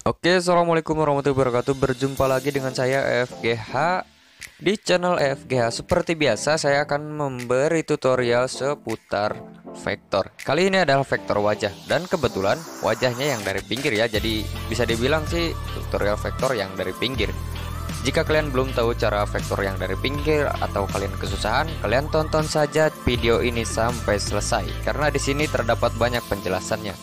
Oke, assalamualaikum warahmatullahi wabarakatuh. Berjumpa lagi dengan saya FGH di channel FGH. Seperti biasa, saya akan memberi tutorial seputar vektor. Kali ini adalah vektor wajah, dan kebetulan wajahnya yang dari pinggir ya. Jadi bisa dibilang sih tutorial vektor yang dari pinggir. Jika kalian belum tahu cara vektor yang dari pinggir atau kalian kesusahan, kalian tonton saja video ini sampai selesai karena di sini terdapat banyak penjelasannya.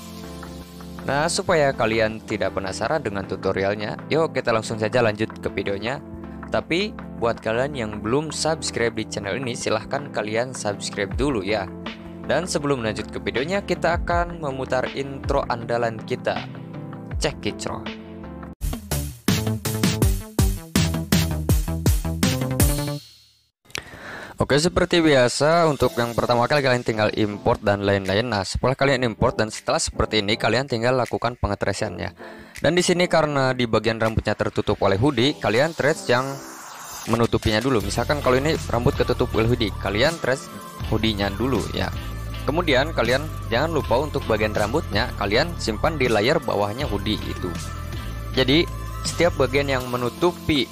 Nah, supaya kalian tidak penasaran dengan tutorialnya, yuk kita langsung saja lanjut ke videonya. Tapi buat kalian yang belum subscribe di channel ini, silahkan kalian subscribe dulu ya. Dan sebelum lanjut ke videonya, kita akan memutar intro andalan kita. Check it, bro. Oke, seperti biasa untuk yang pertama kali kalian tinggal import dan lain-lain. Nah, setelah kalian import dan setelah seperti ini kalian tinggal lakukan pengetresannya. Dan di sini karena di bagian rambutnya tertutup oleh hoodie, kalian trace yang menutupinya dulu. Misalkan kalau ini rambut ketutup oleh hoodie, kalian trace hoodie-nya dulu ya. Kemudian kalian jangan lupa untuk bagian rambutnya kalian simpan di layer bawahnya hoodie itu. Jadi setiap bagian yang menutupi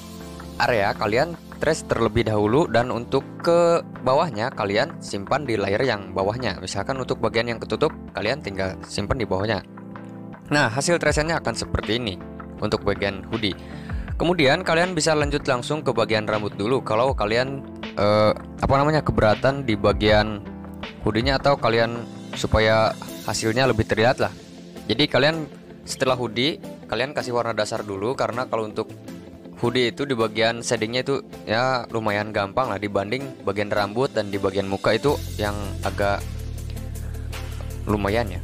area kalian trace terlebih dahulu, dan untuk ke bawahnya kalian simpan di layer yang bawahnya. Misalkan untuk bagian yang ketutup kalian tinggal simpan di bawahnya. Nah, hasil trace-nya akan seperti ini untuk bagian hoodie. Kemudian kalian bisa lanjut langsung ke bagian rambut dulu kalau kalian keberatan di bagian hoodie-nya, atau kalian supaya hasilnya lebih terlihat lah. Jadi kalian setelah hoodie kalian kasih warna dasar dulu, karena kalau untuk hoodie itu di bagian shadingnya itu ya lumayan gampang lah dibanding bagian rambut, dan di bagian muka itu yang agak lumayan ya.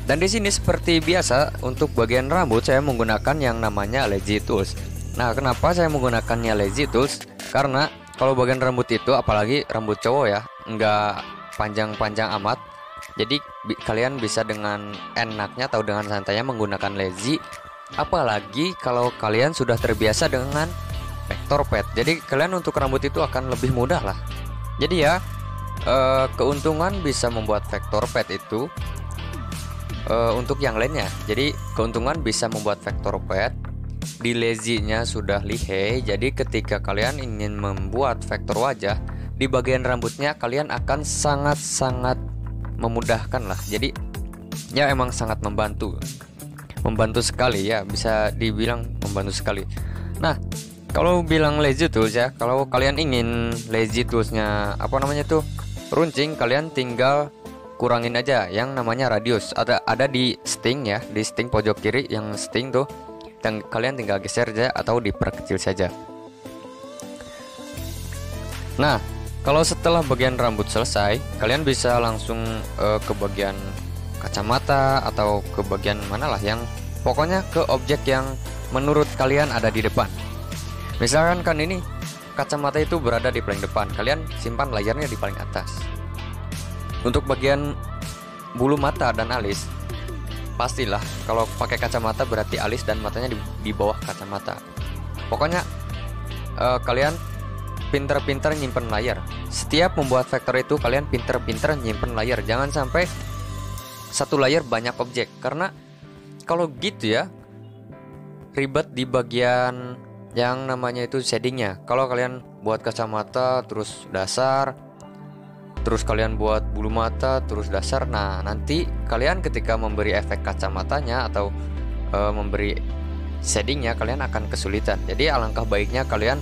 Dan di sini seperti biasa untuk bagian rambut saya menggunakan yang namanya Lazy Tools. Nah, kenapa saya menggunakannya Lazy Tools? Karena kalau bagian rambut itu, apalagi rambut cowok ya, nggak panjang-panjang amat. Jadi kalian bisa dengan enaknya atau dengan santainya menggunakan Lazy. Apalagi kalau kalian sudah terbiasa dengan vektor pad, jadi kalian untuk rambut itu akan lebih mudah lah. Jadi ya keuntungan bisa membuat vektor pad itu untuk yang lainnya. Jadi keuntungan bisa membuat vektor pad di Lazy-nya sudah lihai. Jadi ketika kalian ingin membuat vektor wajah di bagian rambutnya, kalian akan sangat-sangat memudahkan lah. Jadi ya emang sangat membantu sekali ya, bisa dibilang membantu sekali. Nah, kalau bilang Lazy Tools ya, kalau kalian ingin Lazy Toolsnya runcing, kalian tinggal kurangin aja yang namanya radius. Ada di sting ya, di sting pojok kiri yang sting tuh, dan kalian tinggal geser aja atau diperkecil saja. Nah, kalau setelah bagian rambut selesai, kalian bisa langsung ke bagian kacamata atau ke bagian mana lah, yang pokoknya ke objek yang menurut kalian ada di depan. Misalkan kan ini kacamata itu berada di paling depan, kalian simpan layarnya di paling atas. Untuk bagian bulu mata dan alis, pastilah kalau pakai kacamata berarti alis dan matanya di bawah kacamata. Pokoknya kalian pinter-pinter nyimpen layar. Setiap membuat vektor itu kalian pinter-pinter nyimpen layar. Jangan sampai satu layer banyak objek, karena kalau gitu ya ribet di bagian yang namanya itu shadingnya. Kalau kalian buat kacamata terus dasar, terus kalian buat bulu mata terus dasar, nah nanti kalian ketika memberi efek kacamatanya atau memberi shadingnya kalian akan kesulitan. Jadi alangkah baiknya kalian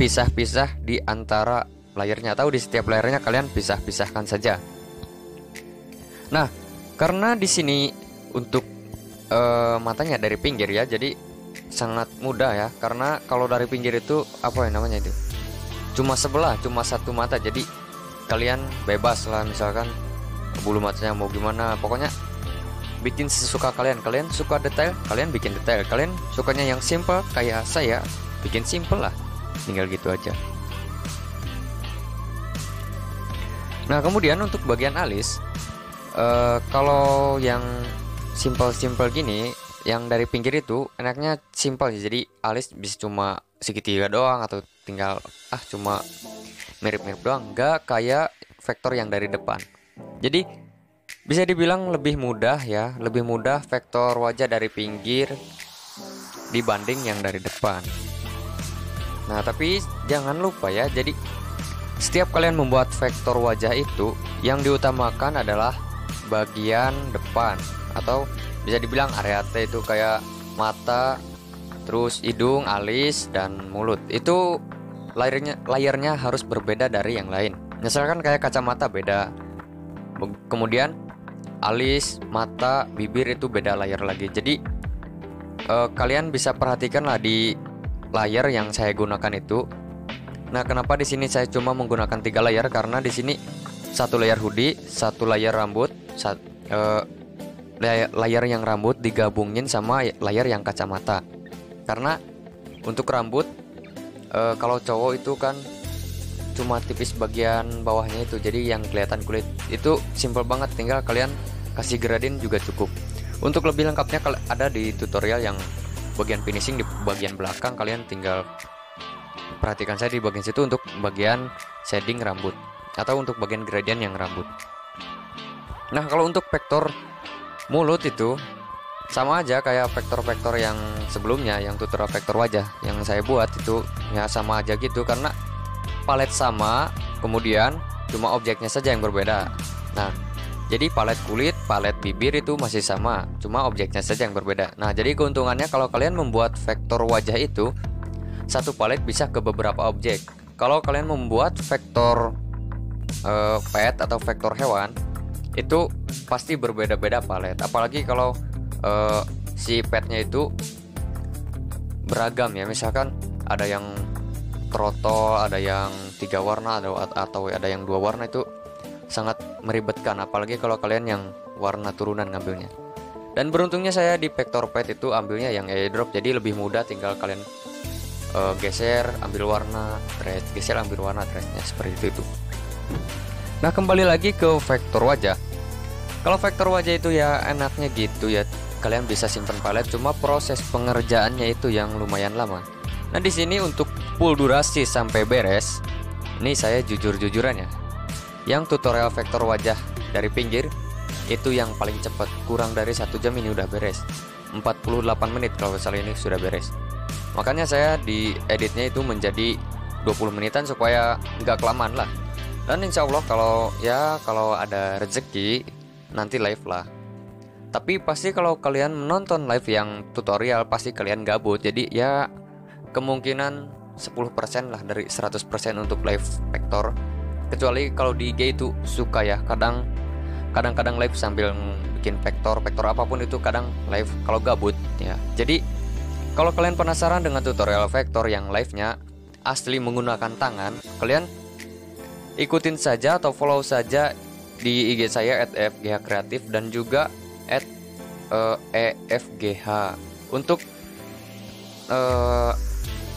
pisah-pisah di antara layernya, atau di setiap layernya kalian pisah-pisahkan saja. Nah, karena di sini untuk matanya dari pinggir ya, jadi sangat mudah ya. Karena kalau dari pinggir itu cuma sebelah, cuma satu mata. Jadi kalian bebas lah, misalkan bulu matanya mau gimana, pokoknya bikin sesuka kalian. Kalian suka detail, kalian bikin detail. Kalian sukanya yang simple kayak saya, bikin simple lah, tinggal gitu aja. Nah, kemudian untuk bagian alis, kalau yang simple gini, yang dari pinggir itu enaknya simple, jadi alis bisa cuma segitiga doang, atau tinggal cuma mirip-mirip doang, nggak kayak vektor yang dari depan. Jadi Bisa dibilang lebih mudah ya, lebih mudah vektor wajah dari pinggir dibanding yang dari depan. Nah, tapi jangan lupa ya, jadi setiap kalian membuat vektor wajah itu, yang diutamakan adalah bagian depan, atau bisa dibilang area T itu kayak mata, terus hidung, alis, dan mulut. Itu layarnya harus berbeda dari yang lain. Misalkan kayak kacamata beda, kemudian alis, mata, bibir itu beda layar lagi. Jadi kalian bisa perhatikanlah di layar yang saya gunakan itu. Nah, kenapa di sini saya cuma menggunakan 3 layar? Karena di sini 1 layar hoodie, 1 layar rambut, layar yang rambut digabungin sama layar yang kacamata. Karena untuk rambut kalau cowok itu kan cuma tipis bagian bawahnya itu, jadi yang kelihatan kulit itu simple banget, tinggal kalian kasih gradin juga cukup. Untuk lebih lengkapnya ada di tutorial yang bagian finishing di bagian belakang, kalian tinggal perhatikan saya di bagian situ untuk bagian shading rambut atau untuk bagian gradient yang rambut. Nah, kalau untuk vektor mulut itu sama aja kayak vektor-vektor yang sebelumnya, yang tutorial vektor wajah yang saya buat itu ya sama aja gitu, karena palet sama, kemudian cuma objeknya saja yang berbeda. Nah, jadi palet kulit, palet bibir itu masih sama, cuma objeknya saja yang berbeda. Nah, jadi keuntungannya kalau kalian membuat vektor wajah itu, satu palet bisa ke beberapa objek. Kalau kalian membuat vektor pet atau vektor hewan, itu pasti berbeda-beda palet. Apalagi kalau si petnya itu beragam ya, misalkan ada yang trotol, ada yang 3 warna, atau ada yang 2 warna, itu sangat meribetkan, apalagi kalau kalian yang warna turunan ngambilnya. Dan beruntungnya saya di vektor pet itu ambilnya yang airdrop, jadi lebih mudah, tinggal kalian geser, ambil warna, trace, geser, ambil warna, trace-nya seperti itu. Nah, kembali lagi ke vektor wajah. Kalau vektor wajah itu ya enaknya gitu ya, kalian bisa simpan palet, cuma proses pengerjaannya itu yang lumayan lama. Nah, di sini untuk full durasi sampai beres, ini saya jujur-jujuran ya, yang tutorial vektor wajah dari pinggir itu yang paling cepat, kurang dari 1 jam ini udah beres. 48 menit kalau salah ini sudah beres. Makanya saya di editnya itu menjadi 20 menitan supaya nggak kelamaan lah. Dan insya Allah kalau ada rezeki nanti live lah. Tapi pasti kalau kalian menonton live yang tutorial pasti kalian gabut, jadi ya kemungkinan 10% lah dari 100% untuk live vektor. Kecuali kalau di IG itu suka ya, kadang-kadang live sambil bikin vektor apapun itu, kadang live kalau gabut ya. Jadi kalau kalian penasaran dengan tutorial vektor yang live-nya asli menggunakan tangan, kalian ikutin saja atau follow saja di IG saya @fghkreatif dan juga @efgh untuk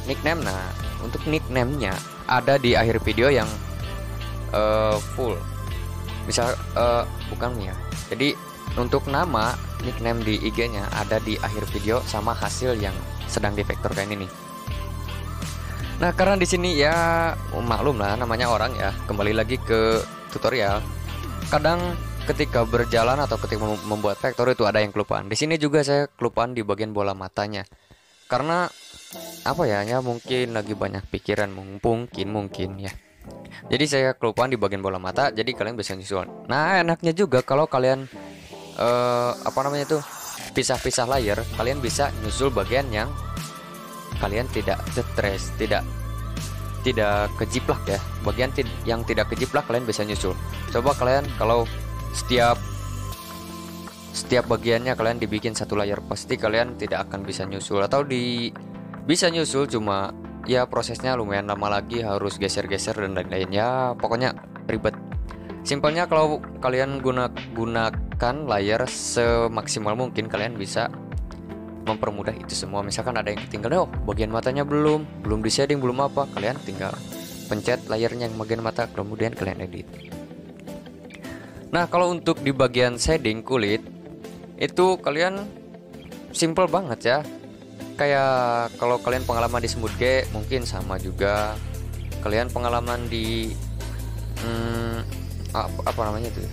nickname. Nah, untuk nickname-nya ada di akhir video yang full. Misal bukan ya. Jadi untuk nama nickname di IG-nya ada di akhir video sama hasil yang sedang divektorkan ini. Nah, karena di sini ya maklum lah, namanya orang ya, kembali lagi ke tutorial. Kadang ketika berjalan atau ketika membuat vektor itu ada yang kelupaan. Di sini juga saya kelupaan di bagian bola matanya. Karena apa ya, mungkin lagi banyak pikiran, mungkin ya. Jadi saya kelupaan di bagian bola mata, jadi kalian bisa nyusul. Nah, enaknya juga kalau kalian pisah-pisah layar, kalian bisa nyusul bagian yang kalian tidak stres, tidak kejiplak ya. Bagian yang tidak kejiplak kalian bisa nyusul. Coba kalian kalau setiap bagiannya kalian dibikin 1 layar, pasti kalian tidak akan bisa nyusul, atau bisa nyusul cuma ya prosesnya lumayan lama lagi, harus geser-geser dan lain-lain ya, pokoknya ribet. Simpelnya kalau kalian gunakan layar semaksimal mungkin, kalian bisa mempermudah itu semua. Misalkan ada yang ketinggalan, bagian matanya belum di shading, belum apa, kalian tinggal pencet layarnya yang bagian mata, kemudian kalian edit. Nah, kalau untuk di bagian shading kulit itu kalian simple banget ya. Kayak kalau kalian pengalaman di Smoothge mungkin sama juga. Kalian pengalaman di apa namanya itu ya?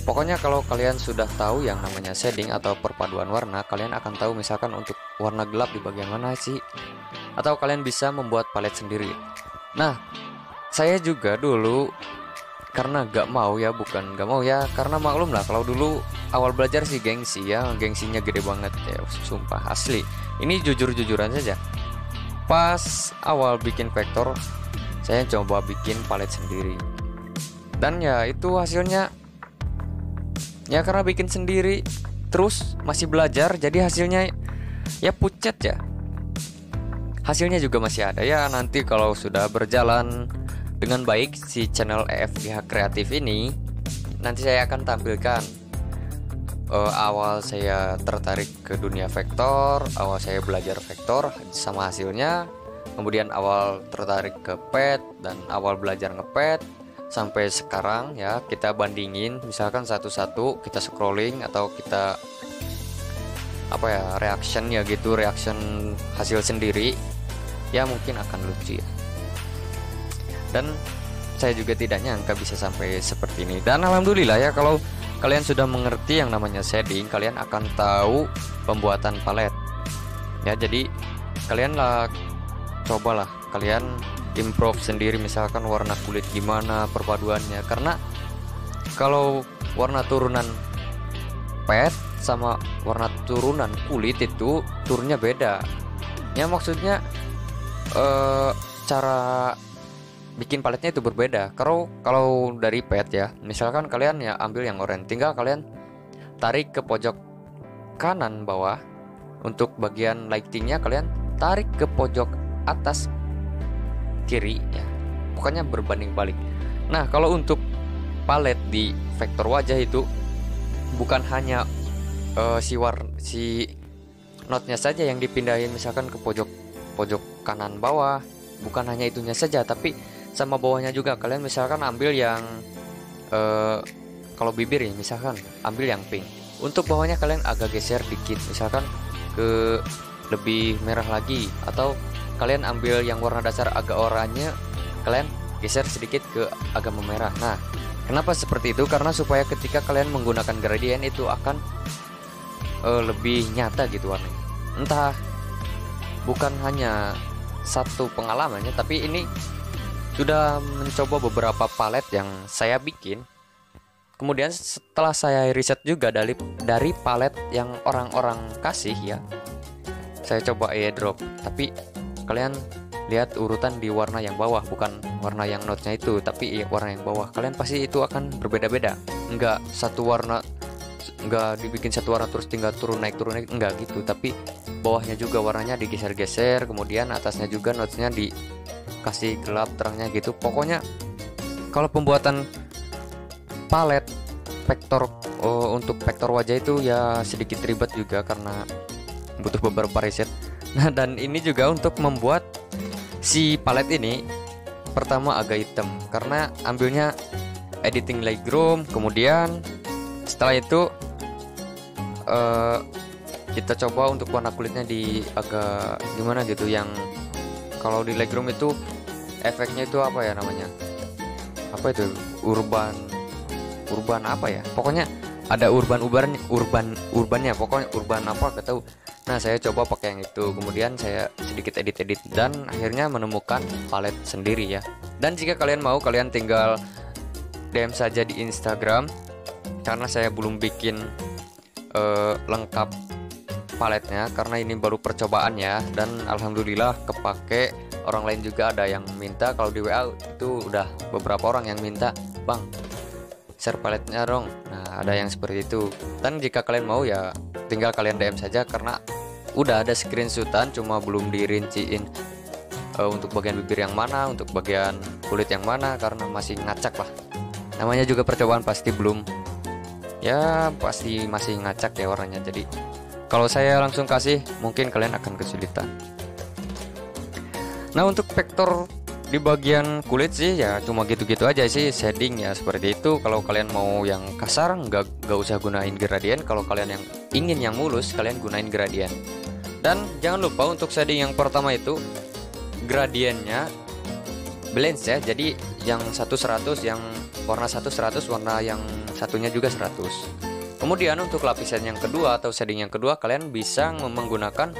Pokoknya kalau kalian sudah tahu yang namanya shading atau perpaduan warna, kalian akan tahu misalkan untuk warna gelap di bagian mana sih, atau kalian bisa membuat palet sendiri. Nah, saya juga dulu karena bukan gak mau ya, karena maklum lah kalau dulu awal belajar sih gengsi ya, gengsinya gede banget ya, sumpah asli. Ini jujur-jujuran saja. Pas awal bikin vektor, saya coba bikin palet sendiri. Dan ya itu hasilnya, ya karena bikin sendiri terus masih belajar, jadi hasilnya ya pucat ya. Hasilnya juga masih ada ya, nanti kalau sudah berjalan dengan baik si channel EFGH Kreatif ini, nanti saya akan tampilkan awal saya tertarik ke dunia vektor, awal saya belajar vektor sama hasilnya, kemudian awal tertarik ke pet dan awal belajar ngepet sampai sekarang ya, kita bandingin misalkan satu-satu, kita scrolling atau kita reaction ya gitu, reaction hasil sendiri ya, mungkin akan lucu ya. Dan saya juga tidak nyangka bisa sampai seperti ini. Dan alhamdulillah ya, kalau kalian sudah mengerti yang namanya shading, kalian akan tahu pembuatan palet ya. Jadi cobalah kalian improve sendiri, misalkan warna kulit gimana perpaduannya, karena kalau warna turunan pet sama warna turunan kulit itu turunnya beda ya, maksudnya cara bikin paletnya itu berbeda. Kalau dari pet ya, misalkan kalian ya ambil yang oranye, tinggal kalian tarik ke pojok kanan bawah, untuk bagian lightingnya kalian tarik ke pojok atas kiri ya, pokoknya berbanding balik. Nah, kalau untuk palet di vektor wajah itu bukan hanya si notnya saja yang dipindahin misalkan ke pojok kanan bawah, bukan hanya itunya saja, tapi sama bawahnya juga. Kalian misalkan ambil yang kalau bibir ya, misalkan ambil yang pink, untuk bawahnya kalian agak geser dikit, misalkan ke lebih merah lagi, atau kalian ambil yang warna dasar agak oranye, kalian geser sedikit ke agak memerah. Nah, kenapa seperti itu? Karena supaya ketika kalian menggunakan gradien itu akan lebih nyata gitu warnanya. Entah, bukan hanya satu pengalamannya, tapi ini sudah mencoba beberapa palet yang saya bikin. Kemudian setelah saya riset juga dari palet yang orang-orang kasih ya, saya coba airdrop. Tapi kalian lihat urutan di warna yang bawah, bukan warna yang note-nya itu, tapi warna yang bawah. Kalian pasti itu akan berbeda-beda. Enggak satu warna, enggak dibikin satu warna terus tinggal turun naik enggak gitu, tapi bawahnya juga warnanya digeser-geser, kemudian atasnya juga notes-nya dikasih gelap terangnya gitu. Pokoknya kalau pembuatan palet vektor untuk vektor wajah itu ya sedikit ribet juga karena butuh beberapa riset. Nah, dan ini juga untuk membuat si palet ini pertama agak hitam karena ambilnya editing Lightroom, kemudian setelah itu kita coba untuk warna kulitnya di agak gimana gitu, yang kalau di Lightroom itu efeknya itu apa ya namanya, apa itu, urban apa ya, pokoknya ada urbannya, pokoknya urban apa gak tahu. Nah, saya coba pakai yang itu, kemudian saya sedikit edit dan akhirnya menemukan palet sendiri ya. Dan jika kalian mau, kalian tinggal DM saja di Instagram, karena saya belum bikin lengkap paletnya karena ini baru percobaan ya. Dan alhamdulillah kepake, orang lain juga ada yang minta. Kalau di WA itu udah beberapa orang yang minta, "Bang, share paletnya dong." Nah, ada yang seperti itu. Dan jika kalian mau ya tinggal kalian DM saja, karena udah ada screenshotan, cuma belum dirinciin untuk bagian bibir yang mana, untuk bagian kulit yang mana, karena masih ngacak lah. Namanya juga percobaan, pasti masih ngacak ya warnanya. Jadi kalau saya langsung kasih, mungkin kalian akan kesulitan. Nah, untuk vektor di bagian kulit sih ya cuma gitu-gitu aja sih, shading ya seperti itu. Kalau kalian mau yang kasar nggak usah gunain gradien. Kalau kalian yang ingin yang mulus, kalian gunain gradien. Dan jangan lupa untuk shading yang pertama itu gradiennya balance ya. Jadi yang 100, yang warna 100, warna yang satunya juga 100. Kemudian untuk lapisan yang kedua atau shading yang kedua, kalian bisa menggunakan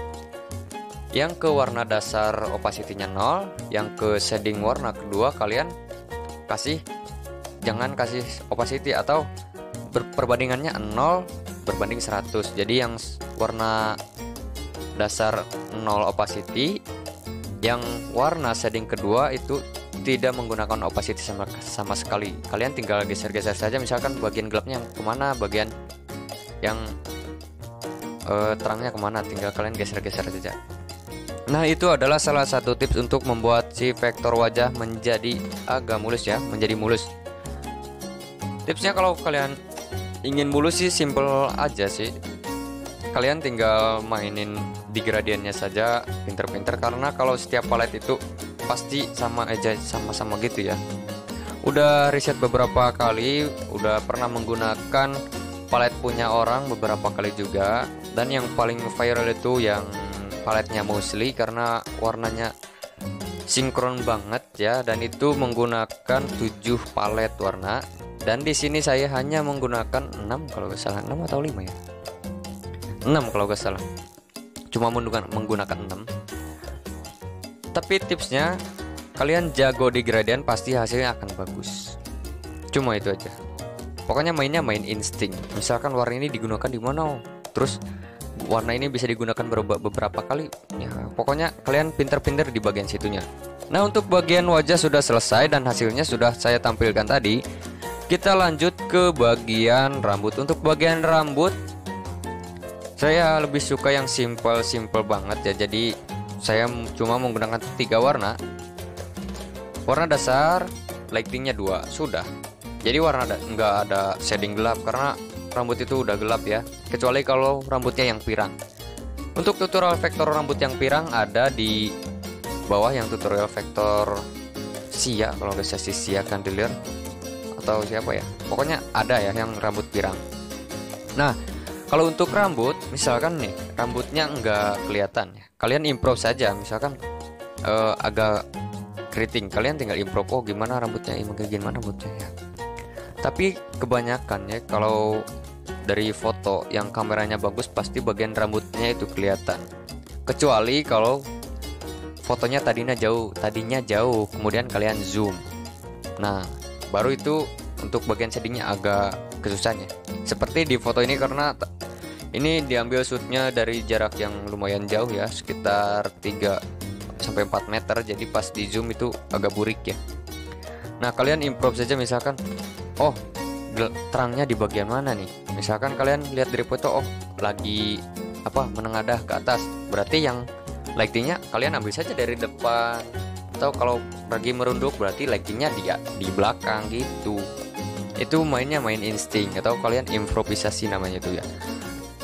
yang ke warna dasar opacity-nya 0, yang ke shading warna kedua kalian jangan kasih opacity, atau perbandingannya 0 berbanding 100. Jadi yang warna dasar 0 opacity, yang warna shading kedua itu tidak menggunakan opacity sama sekali. Kalian tinggal geser-geser saja, misalkan bagian gelapnya kemana, bagian yang terangnya kemana, tinggal kalian geser-geser saja. Nah, itu adalah salah satu tips untuk membuat si vektor wajah menjadi agak mulus ya, menjadi mulus. Tipsnya kalau kalian ingin mulus sih simple aja sih. Kalian tinggal mainin di gradiennya saja pinter-pinter, karena kalau setiap palet itu pasti sama aja, sama-sama gitu ya. Udah riset beberapa kali, udah pernah menggunakan palet punya orang beberapa kali juga, dan yang paling viral itu yang paletnya Musli karena warnanya sinkron banget ya, dan itu menggunakan 7 palet warna. Dan di sini saya hanya menggunakan 6 kalau nggak salah, 6 atau 5 ya, 6 kalau nggak salah, cuma menggunakan 6. Tapi tipsnya, kalian jago di gradient pasti hasilnya akan bagus. Cuma itu aja. Pokoknya mainnya main insting. Misalkan warna ini digunakan di mana, terus warna ini bisa digunakan beberapa kali. Ya, pokoknya kalian pinter-pinter di bagian situnya. Nah, untuk bagian wajah sudah selesai dan hasilnya sudah saya tampilkan tadi. Kita lanjut ke bagian rambut. Untuk bagian rambut, saya lebih suka yang simple banget ya. Jadi saya cuma menggunakan 3 warna. Warna dasar, lightingnya 2, sudah. Jadi warna nggak ada shading gelap karena rambut itu udah gelap ya, kecuali kalau rambutnya yang pirang. Untuk tutorial vektor rambut yang pirang ada di bawah, yang tutorial vektor Sia, kalau nggak salah Sia Candelier atau siapa ya, pokoknya ada ya yang rambut pirang. Nah, kalau untuk rambut, misalkan nih rambutnya nggak kelihatan ya, kalian improve saja. Misalkan agak keriting, kalian tinggal improve, oh gimana rambutnya, gimana rambutnya ya. Tapi kebanyakan ya, kalau dari foto yang kameranya bagus pasti bagian rambutnya itu kelihatan. Kecuali kalau fotonya tadinya jauh, kemudian kalian zoom. Nah, baru itu untuk bagian shadingnya agak kesusahan ya. Seperti di foto ini, karena ini diambil shootnya dari jarak yang lumayan jauh ya, sekitar 3-4 meter. Jadi pas di zoom itu agak burik ya. Nah, kalian improve saja, misalkan oh terangnya di bagian mana nih. Misalkan kalian lihat dari foto, oh lagi menengadah ke atas, berarti yang lightingnya kalian ambil saja dari depan. Atau kalau lagi merunduk, berarti lightingnya di belakang gitu. Itu mainnya main insting, atau kalian improvisasi namanya itu ya.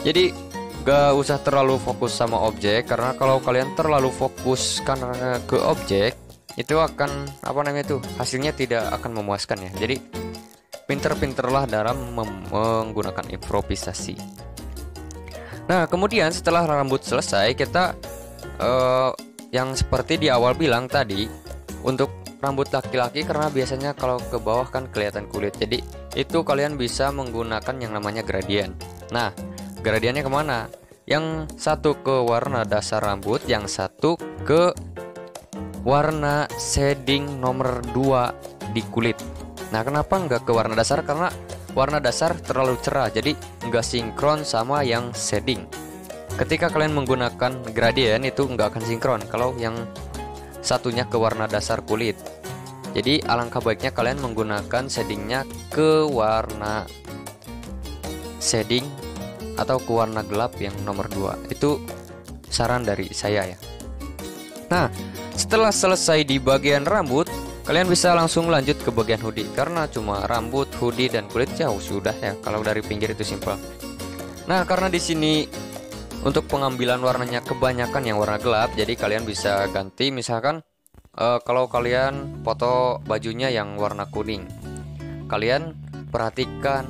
Jadi gak usah terlalu fokus sama objek, karena kalau kalian terlalu fokus karena ke objek, itu akan hasilnya tidak akan memuaskan ya. Jadi pinter-pinterlah dalam menggunakan improvisasi. Nah, kemudian setelah rambut selesai, kita yang seperti di awal bilang tadi, untuk rambut laki-laki, karena biasanya kalau ke bawah kan kelihatan kulit, jadi itu kalian bisa menggunakan yang namanya gradient. Nah, gradiennya kemana? Yang satu ke warna dasar rambut, yang satu ke warna shading nomor 2 di kulit. Nah, kenapa nggak ke warna dasar? Karena warna dasar terlalu cerah, jadi nggak sinkron sama yang shading. Ketika kalian menggunakan gradient itu nggak akan sinkron kalau yang satunya ke warna dasar kulit. Jadi alangkah baiknya kalian menggunakan shadingnya ke warna shading atau ke warna gelap yang nomor 2. Itu saran dari saya ya. Nah, setelah selesai di bagian rambut, kalian bisa langsung lanjut ke bagian hoodie, karena cuma rambut, hoodie, dan kulit jauh sudah ya. Kalau dari pinggir itu simple. Nah, karena di sini untuk pengambilan warnanya kebanyakan yang warna gelap, jadi kalian bisa ganti. Misalkan kalau kalian foto bajunya yang warna kuning, kalian perhatikan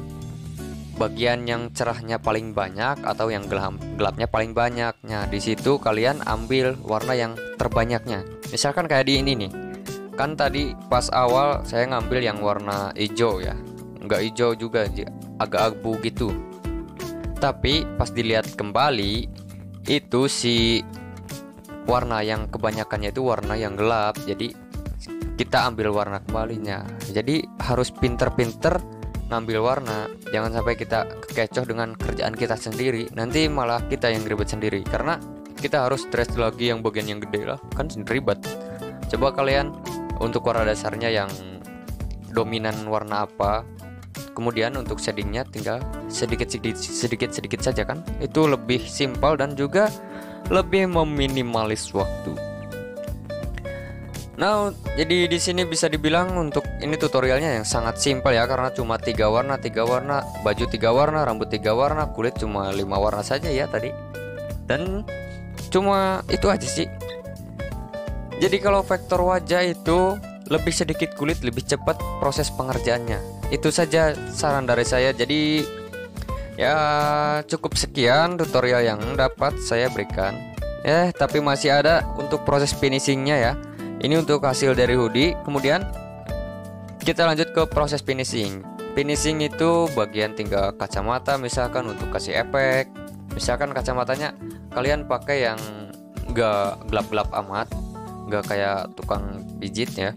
bagian yang cerahnya paling banyak atau yang gelapnya paling banyak. Nah, di situ kalian ambil warna yang terbanyaknya. Misalkan kayak di ini nih. Kan tadi pas awal saya ngambil yang warna hijau ya. nggak hijau juga, agak abu gitu. Tapi pas dilihat kembali, itu si warna yang kebanyakannya itu warna yang gelap. Jadi kita ambil warna kembalinya. Jadi harus pinter-pinter ngambil warna. Jangan sampai kita kekecoh dengan kerjaan kita sendiri. Nanti malah kita yang ribet sendiri, karena kita harus stress lagi yang bagian yang gede lah, kan ribet. Coba kalian untuk warna dasarnya yang dominan warna apa, kemudian untuk shadingnya tinggal sedikit saja kan. Itu lebih simpel dan juga lebih meminimalis waktu. Nah, jadi di sini bisa dibilang untuk ini tutorialnya yang sangat simpel ya, karena cuma 3 warna, baju 3 warna, rambut 3 warna, kulit cuma 5 warna saja ya tadi. Dan cuma itu aja sih. Jadi kalau vektor wajah itu lebih sedikit kulit, lebih cepat proses pengerjaannya. Itu saja saran dari saya. Jadi ya cukup sekian tutorial yang dapat saya berikan. Tapi masih ada untuk proses finishingnya ya. Ini untuk hasil dari hoodie. Kemudian kita lanjut ke proses finishing. Finishing itu bagian tinggal kacamata, misalkan untuk kasih efek. Misalkan kacamatanya kalian pakai yang enggak gelap-gelap amat, enggak kayak tukang pijit ya.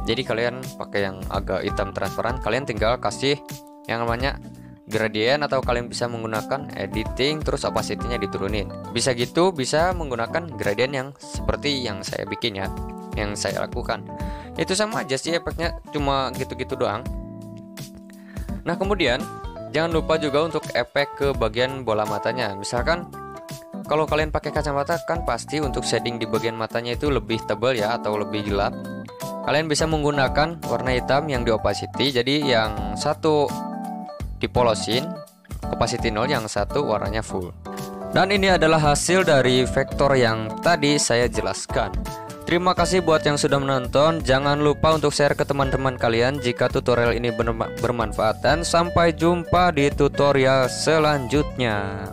Jadi kalian pakai yang agak hitam transparan. Kalian tinggal kasih yang namanya gradient, atau kalian bisa menggunakan editing terus opacity-nya diturunin. Bisa gitu, bisa menggunakan gradient yang seperti yang saya bikin ya, yang saya lakukan. Itu sama aja sih efeknya, cuma gitu-gitu doang. Nah, kemudian jangan lupa juga untuk efek ke bagian bola matanya. Misalkan kalau kalian pakai kacamata kan pasti untuk shading di bagian matanya itu lebih tebal ya, atau lebih gelap. Kalian bisa menggunakan warna hitam yang di opacity. Jadi yang satu dipolosin opacity 0, yang satu warnanya full. Dan ini adalah hasil dari vektor yang tadi saya jelaskan. Terima kasih buat yang sudah menonton. Jangan lupa untuk share ke teman-teman kalian jika tutorial ini bermanfaat, dan sampai jumpa di tutorial selanjutnya.